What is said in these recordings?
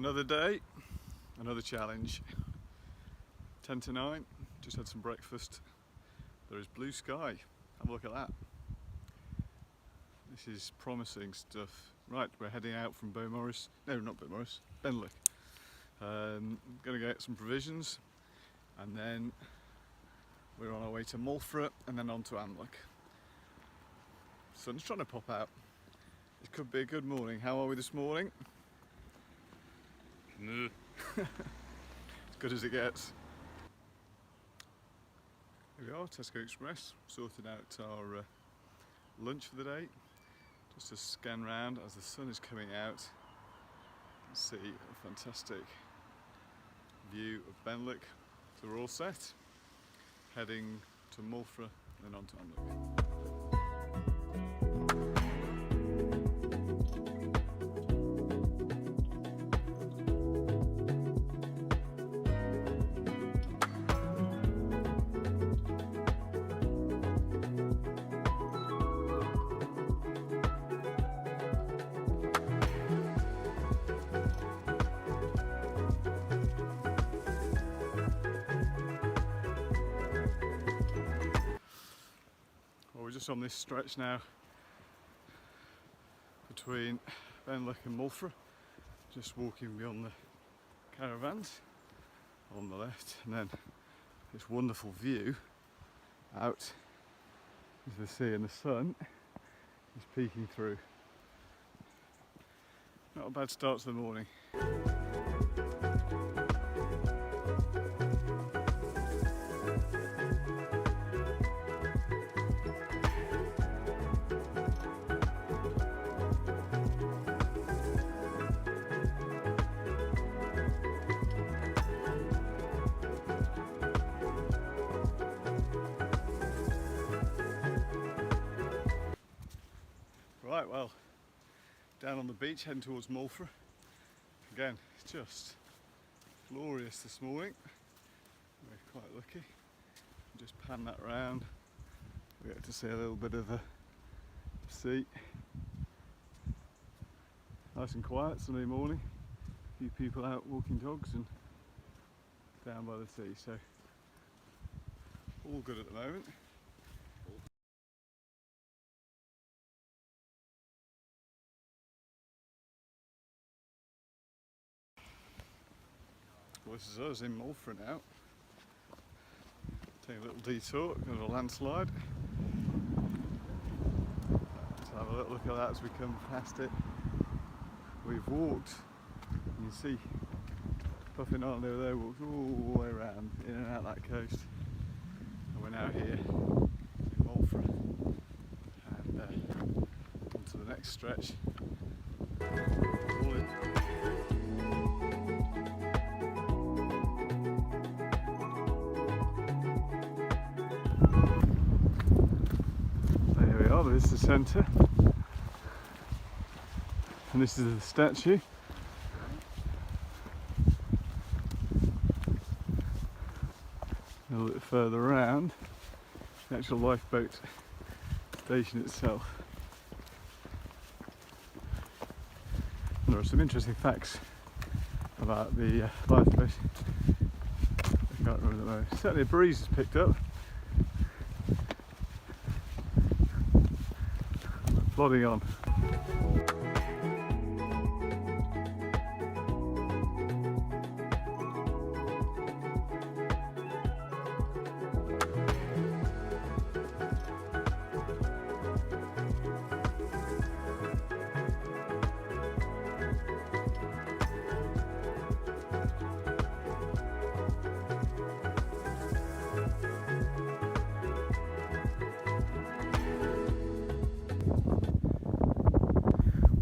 Another day, another challenge. 10 to 9, just had some breakfast. There is blue sky, have a look at that. This is promising stuff. Right, we're heading out from Benllech. Gonna get some provisions and then we're on our way to Mulfra and then on to Benllech. Sun's trying to pop out. It could be a good morning. How are we this morning? As good as it gets. Here we are, Tesco Express, sorting out our lunch for the day. Just to scan round as the sun is coming out and see a fantastic view of Benllech. So we're all set, heading to Mulfra and on to Benllech. We're just on this stretch now between Benllech and Mulfra, just walking beyond the caravans on the left, and then this wonderful view out into the sea, and the sun is peeking through. Not a bad start to the morning. Right, well, down on the beach heading towards Mulfra. Again, it's just glorious this morning. We're quite lucky. Just pan that round. We get to see a little bit of the sea. Nice and quiet Sunday morning. A few people out walking dogs and down by the sea, so all good at the moment. Well, this is us in Mulfra now. Take a little detour, got a landslide. Let's have a little look at that as we come past it. We've walked, you can see Puffin Island over there, walked all the way around, in and out that coast. And we're now here in Mulfra. And on to the next stretch. This is the centre, and this is the statue. A little bit further around, the actual lifeboat station itself. And there are some interesting facts about the lifeboat. I can't remember the most. Certainly a breeze has picked up. Plodding on.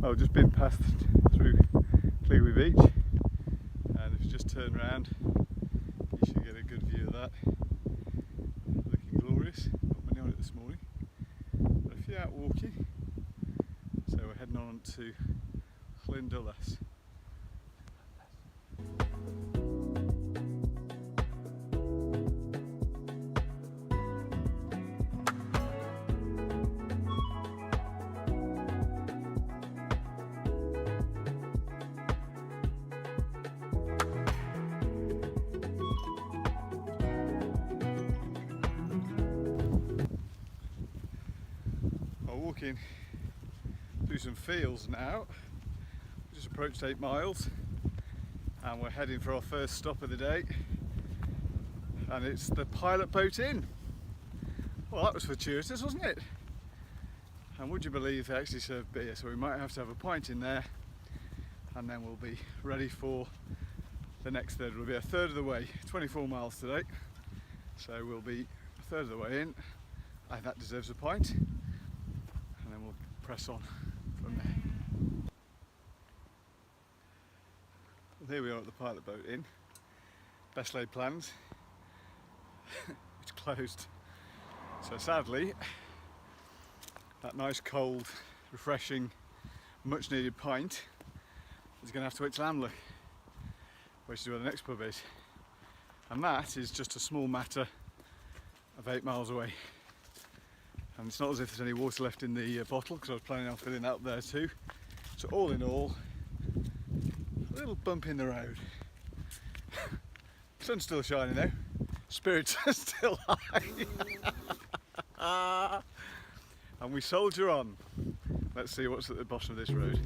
I've just been passed through Clearby Beach, and if you just turn around you should get a good view of that. Looking glorious, not many on it this morning, but a few out walking, so we're heading on to Benllech. walking through some fields now. We just approached 8 miles and we're heading for our first stop of the day, and it's the Pilot Boat Inn. Well, that was fortuitous, wasn't it? And would you believe they actually serve beer, so we might have to have a pint in there and then we'll be ready for the next third. We'll be a third of the way, 24 miles today, so we'll be a third of the way in, and that deserves a pint, and then we'll press on from there. Well, here we are at the Pilot Boat Inn. Best laid plans. It's closed, so sadly that nice cold refreshing much needed pint is going to have to wait till Benllech, which is where the next pub is, and that is just a small matter of 8 miles away. And it's not as if there's any water left in the bottle, because I was planning on filling that up there too. So all in all, a little bump in the road. Sun's still shining though, spirits are still high. And we soldier on. Let's see what's at the bottom of this road.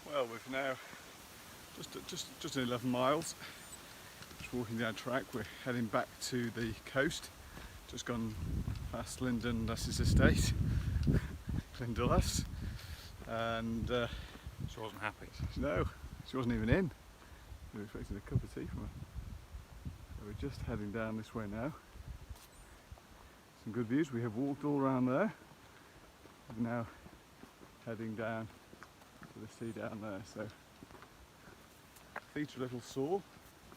Well, we've now just 11 miles. Just walking down track. We're heading back to the coast. Just gone past Lindunlas's estate, Lindunlas, and she wasn't happy. No, she wasn't even in. We were expecting a cup of tea from her. So we're just heading down this way now. Some good views. We have walked all around there. We're now heading down to the sea down there, so feet are a little sore,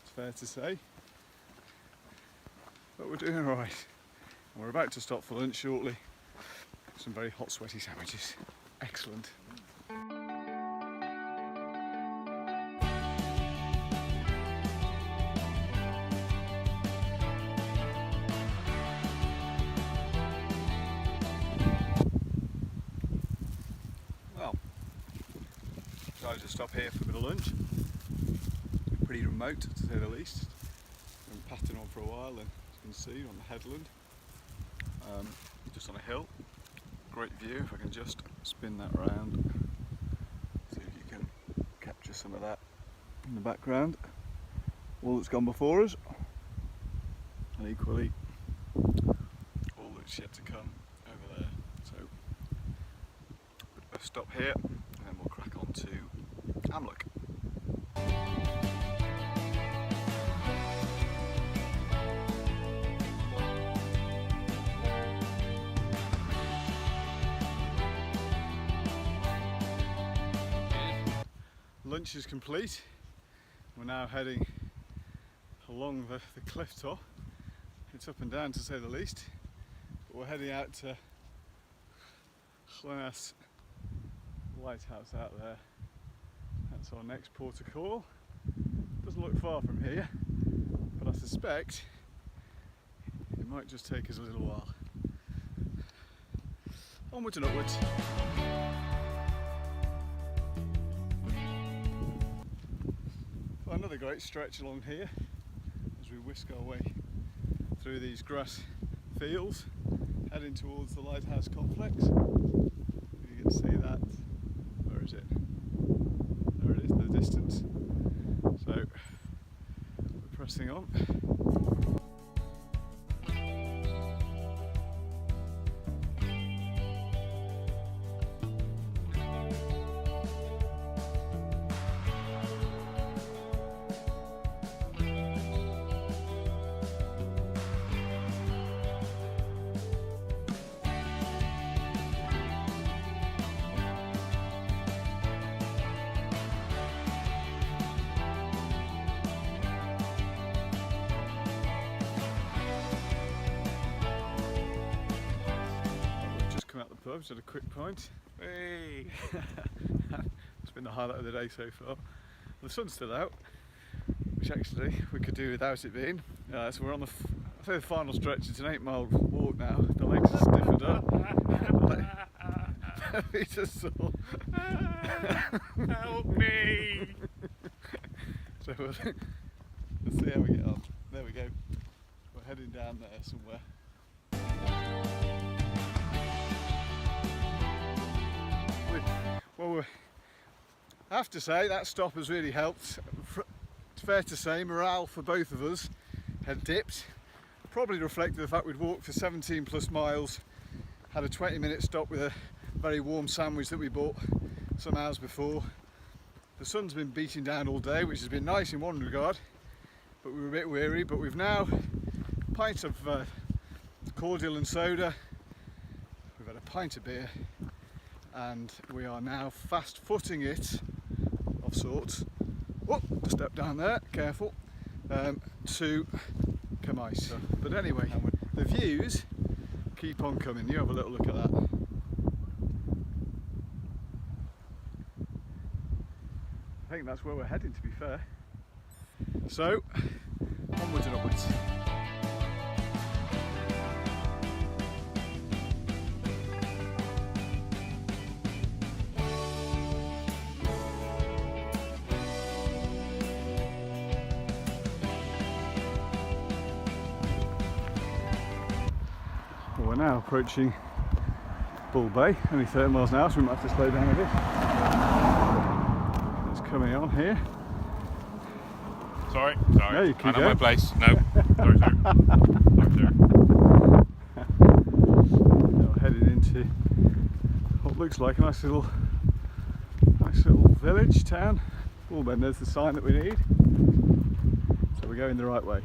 it's fair to say, but we're doing all right. And we're about to stop for lunch shortly. Some very hot sweaty sandwiches. Excellent. Well, decided to stop here for a bit of lunch. Pretty remote, to say the least. Been patting on for a while, and as you can see on the headland, just on a hill. Great view. If I can just spin that round, see if you can capture some of that in the background. All that's gone before us, and equally all that's yet to come over there. So a stop here, and then we'll crack on to Benllech. Lunch is complete. We're now heading along the cliff top. It's up and down, to say the least, but we're heading out to Cemaes lighthouse out there. That's our next port of call. Doesn't look far from here, but I suspect it might just take us a little while. Onwards and upwards. Another great stretch along here as we whisk our way through these grass fields, heading towards the lighthouse complex. If you can see that, where is it? There it is in the distance. So we're pressing on. Pub, just had a quick pint. Hey! It's been the highlight of the day so far. The the sun's still out, which actually we could do without it being. So we're on the final stretch. It's an 8-mile walk now. The legs are stiffered up. The feet are sore. Help me! So we'll see how we get on. There we go. We're heading down there somewhere. Well, I have to say that stop has really helped. It's fair to say morale for both of us had dipped. Probably reflected the fact we'd walked for 17 plus miles, had a 20-minute stop with a very warm sandwich that we bought some hours before. The sun's been beating down all day, which has been nice in one regard, but we were a bit weary. But we've now a pint of cordial and soda, we've had a pint of beer, and we are now fast footing it of sorts. Oh, a step down there, careful, to Cemaes. But anyway, the views keep on coming. You have a little look at that. I think that's where we're heading, to be fair. So, onwards and upwards. Well, we're now approaching Bull Bay, only 30 miles an hour, so we might have to slow down a bit. Coming on here. Sorry. No, you I know go. my place. No. Sorry, sir. Now headed into what looks like a nice little village, town. Oh, then there's the sign that we need. So we're going the right way.